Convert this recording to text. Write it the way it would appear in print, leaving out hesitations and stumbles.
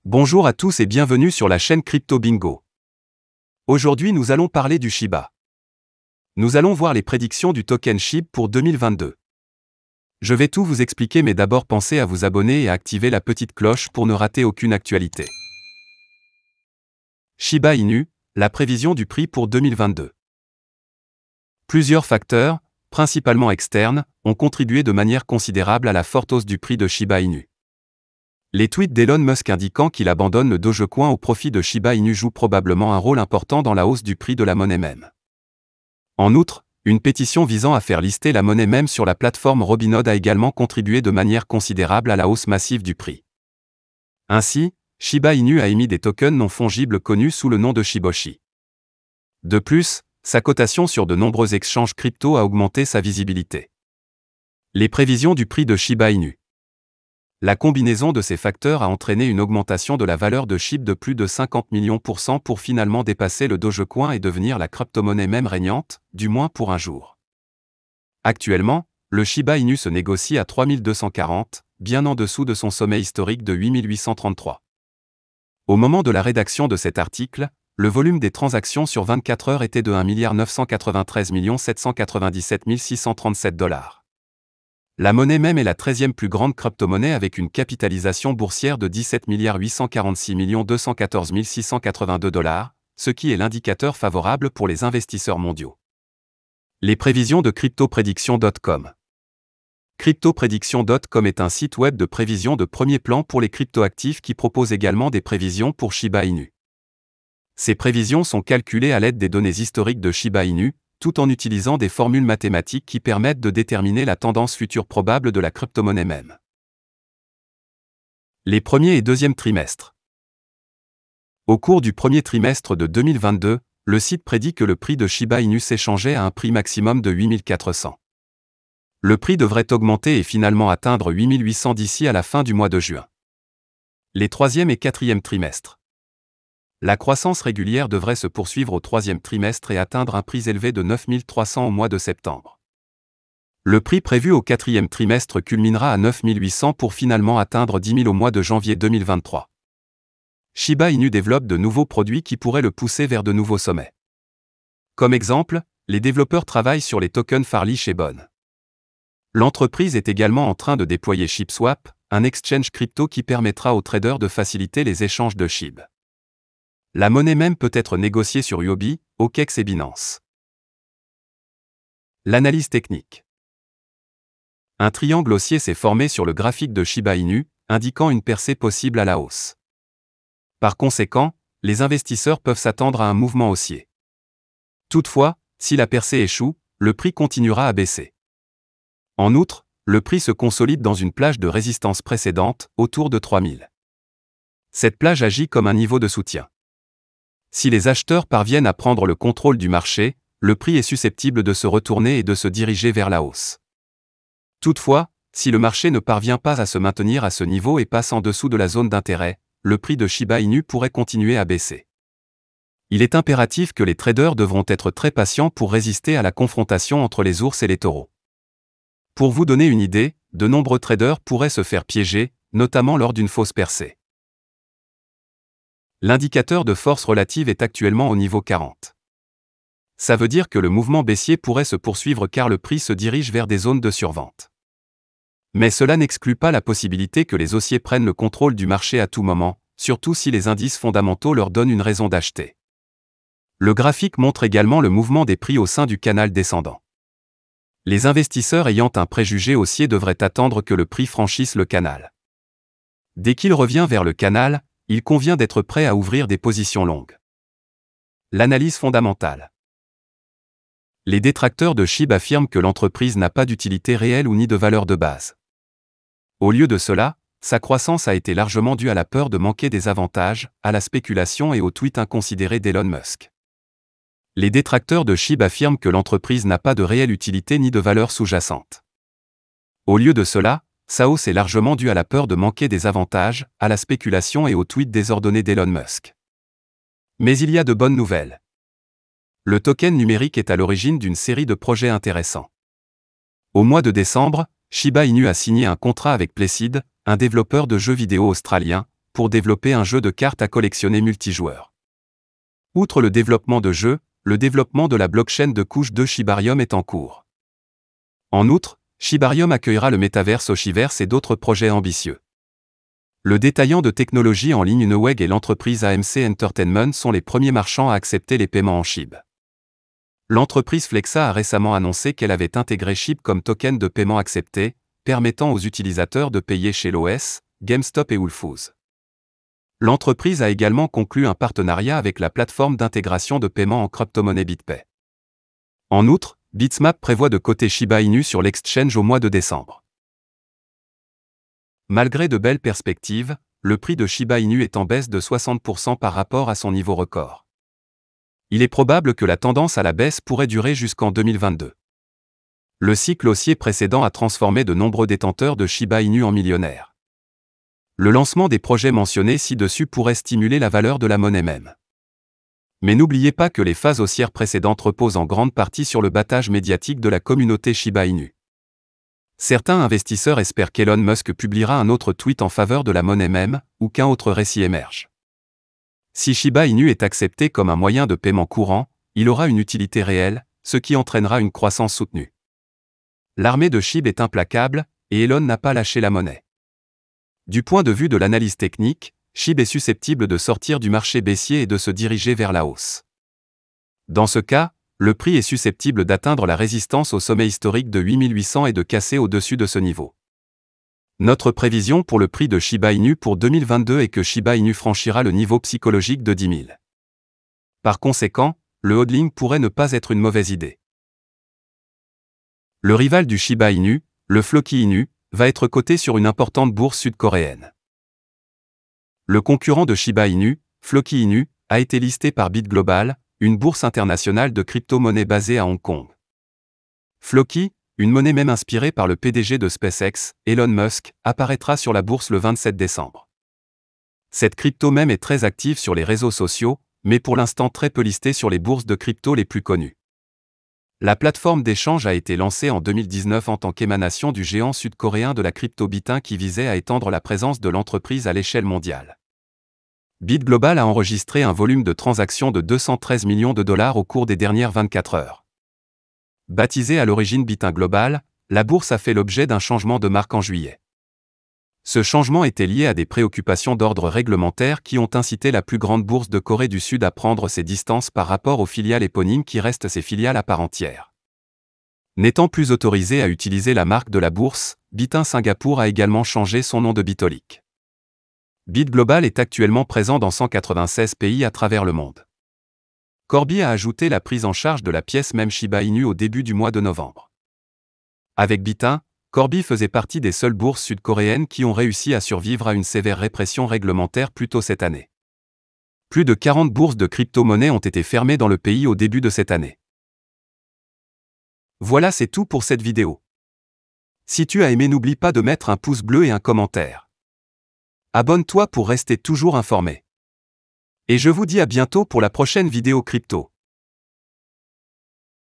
Bonjour à tous et bienvenue sur la chaîne Crypto Bingo. Aujourd'hui nous allons parler du Shiba. Nous allons voir les prédictions du token SHIB pour 2022. Je vais tout vous expliquer mais d'abord pensez à vous abonner et à activer la petite cloche pour ne rater aucune actualité. Shiba Inu, la prévision du prix pour 2022. Plusieurs facteurs, principalement externes, ont contribué de manière considérable à la forte hausse du prix de Shiba Inu. Les tweets d'Elon Musk indiquant qu'il abandonne le Dogecoin au profit de Shiba Inu jouent probablement un rôle important dans la hausse du prix de la monnaie meme. En outre, une pétition visant à faire lister la monnaie meme sur la plateforme Robinhood a également contribué de manière considérable à la hausse massive du prix. Ainsi, Shiba Inu a émis des tokens non fongibles connus sous le nom de Shiboshi. De plus, sa cotation sur de nombreux exchanges crypto a augmenté sa visibilité. Les prévisions du prix de Shiba Inu. La combinaison de ces facteurs a entraîné une augmentation de la valeur de SHIB de plus de 50 millions % pour finalement dépasser le Dogecoin et devenir la crypto-monnaie meme régnante, du moins pour un jour. Actuellement, le Shiba Inu se négocie à 3240, bien en dessous de son sommet historique de 8833. Au moment de la rédaction de cet article, le volume des transactions sur 24 heures était de 1 993 797 637 $. La monnaie meme est la 13e plus grande crypto-monnaie avec une capitalisation boursière de 17 846 214 682 $, ce qui est l'indicateur favorable pour les investisseurs mondiaux. Les prévisions de CryptoPrediction.com. CryptoPrediction.com est un site web de prévision de premier plan pour les cryptoactifs qui propose également des prévisions pour Shiba Inu. Ces prévisions sont calculées à l'aide des données historiques de Shiba Inu, tout en utilisant des formules mathématiques qui permettent de déterminer la tendance future probable de la crypto-monnaie meme. Les premiers et deuxièmes trimestres. Au cours du premier trimestre de 2022, le site prédit que le prix de Shiba Inu s'échangeait à un prix maximum de 8400. Le prix devrait augmenter et finalement atteindre 8800 d'ici à la fin du mois de juin. Les troisième et quatrième trimestres. La croissance régulière devrait se poursuivre au troisième trimestre et atteindre un prix élevé de 9300 au mois de septembre. Le prix prévu au quatrième trimestre culminera à 9800 pour finalement atteindre 10 000 au mois de janvier 2023. Shiba Inu développe de nouveaux produits qui pourraient le pousser vers de nouveaux sommets. Comme exemple, les développeurs travaillent sur les tokens Farley chez Bon. L'entreprise est également en train de déployer ShibSwap, un exchange crypto qui permettra aux traders de faciliter les échanges de SHIB. La monnaie même peut être négociée sur Huobi, OKEx et Binance. L'analyse technique. Un triangle haussier s'est formé sur le graphique de Shiba Inu, indiquant une percée possible à la hausse. Par conséquent, les investisseurs peuvent s'attendre à un mouvement haussier. Toutefois, si la percée échoue, le prix continuera à baisser. En outre, le prix se consolide dans une plage de résistance précédente, autour de 3000. Cette plage agit comme un niveau de soutien. Si les acheteurs parviennent à prendre le contrôle du marché, le prix est susceptible de se retourner et de se diriger vers la hausse. Toutefois, si le marché ne parvient pas à se maintenir à ce niveau et passe en dessous de la zone d'intérêt, le prix de Shiba Inu pourrait continuer à baisser. Il est impératif que les traders devront être très patients pour résister à la confrontation entre les ours et les taureaux. Pour vous donner une idée, de nombreux traders pourraient se faire piéger, notamment lors d'une fausse percée. L'indicateur de force relative est actuellement au niveau 40. Ça veut dire que le mouvement baissier pourrait se poursuivre car le prix se dirige vers des zones de survente. Mais cela n'exclut pas la possibilité que les haussiers prennent le contrôle du marché à tout moment, surtout si les indices fondamentaux leur donnent une raison d'acheter. Le graphique montre également le mouvement des prix au sein du canal descendant. Les investisseurs ayant un préjugé haussier devraient attendre que le prix franchisse le canal. Dès qu'il revient vers le canal, il convient d'être prêt à ouvrir des positions longues. L'analyse fondamentale. Les détracteurs de SHIB affirment que l'entreprise n'a pas d'utilité réelle ou ni de valeur de base. Au lieu de cela, sa croissance a été largement due à la peur de manquer des avantages, à la spéculation et aux tweets inconsidérés d'Elon Musk. Les détracteurs de SHIB affirment que l'entreprise n'a pas de réelle utilité ni de valeur sous-jacente. Au lieu de cela, sa hausse est largement due à la peur de manquer des avantages, à la spéculation et aux tweets désordonnés d'Elon Musk. Mais il y a de bonnes nouvelles. Le token numérique est à l'origine d'une série de projets intéressants. Au mois de décembre, Shiba Inu a signé un contrat avec Placid, un développeur de jeux vidéo australien, pour développer un jeu de cartes à collectionner multijoueur. Outre le développement de jeux, le développement de la blockchain de couche 2 Shibarium est en cours. En outre, Shibarium accueillera le métaverse Oshiverse et d'autres projets ambitieux. Le détaillant de technologie en ligne Newegg et l'entreprise AMC Entertainment sont les premiers marchands à accepter les paiements en SHIB. L'entreprise Flexa a récemment annoncé qu'elle avait intégré SHIB comme token de paiement accepté, permettant aux utilisateurs de payer chez l'OS, GameStop et Whole Foods. L'entreprise a également conclu un partenariat avec la plateforme d'intégration de paiement en crypto-monnaie BitPay. En outre, Bitsmap prévoit de coter Shiba Inu sur l'exchange au mois de décembre. Malgré de belles perspectives, le prix de Shiba Inu est en baisse de 60% par rapport à son niveau record. Il est probable que la tendance à la baisse pourrait durer jusqu'en 2022. Le cycle haussier précédent a transformé de nombreux détenteurs de Shiba Inu en millionnaires. Le lancement des projets mentionnés ci-dessus pourrait stimuler la valeur de la monnaie même. Mais n'oubliez pas que les phases haussières précédentes reposent en grande partie sur le battage médiatique de la communauté Shiba Inu. Certains investisseurs espèrent qu'Elon Musk publiera un autre tweet en faveur de la monnaie même, ou qu'un autre récit émerge. Si Shiba Inu est accepté comme un moyen de paiement courant, il aura une utilité réelle, ce qui entraînera une croissance soutenue. L'armée de SHIB est implacable, et Elon n'a pas lâché la monnaie. Du point de vue de l'analyse technique, SHIB est susceptible de sortir du marché baissier et de se diriger vers la hausse. Dans ce cas, le prix est susceptible d'atteindre la résistance au sommet historique de 8800 et de casser au-dessus de ce niveau. Notre prévision pour le prix de Shiba Inu pour 2022 est que Shiba Inu franchira le niveau psychologique de 10 000. Par conséquent, le hodling pourrait ne pas être une mauvaise idée. Le rival du Shiba Inu, le Floki Inu, va être coté sur une importante bourse sud-coréenne. Le concurrent de Shiba Inu, Floki Inu, a été listé par BitGlobal, une bourse internationale de crypto-monnaies basée à Hong Kong. Floki, une monnaie même inspirée par le PDG de SpaceX, Elon Musk, apparaîtra sur la bourse le 27 décembre. Cette crypto même est très active sur les réseaux sociaux, mais pour l'instant très peu listée sur les bourses de crypto les plus connues. La plateforme d'échange a été lancée en 2019 en tant qu'émanation du géant sud-coréen de la crypto Bitin qui visait à étendre la présence de l'entreprise à l'échelle mondiale. BitGlobal a enregistré un volume de transactions de 213 millions de dollars au cours des dernières 24 heures. Baptisée à l'origine Bitin Global, la bourse a fait l'objet d'un changement de marque en juillet. Ce changement était lié à des préoccupations d'ordre réglementaire qui ont incité la plus grande bourse de Corée du Sud à prendre ses distances par rapport aux filiales éponymes qui restent ses filiales à part entière. N'étant plus autorisé à utiliser la marque de la bourse, Bitin Singapour a également changé son nom de Bitolic. BitGlobal est actuellement présent dans 196 pays à travers le monde. Corby a ajouté la prise en charge de la pièce même Shiba Inu au début du mois de novembre. Avec Bitin, Corby faisait partie des seules bourses sud-coréennes qui ont réussi à survivre à une sévère répression réglementaire plus tôt cette année. Plus de 40 bourses de crypto-monnaies ont été fermées dans le pays au début de cette année. Voilà, c'est tout pour cette vidéo. Si tu as aimé, n'oublie pas de mettre un pouce bleu et un commentaire. Abonne-toi pour rester toujours informé. Et je vous dis à bientôt pour la prochaine vidéo crypto.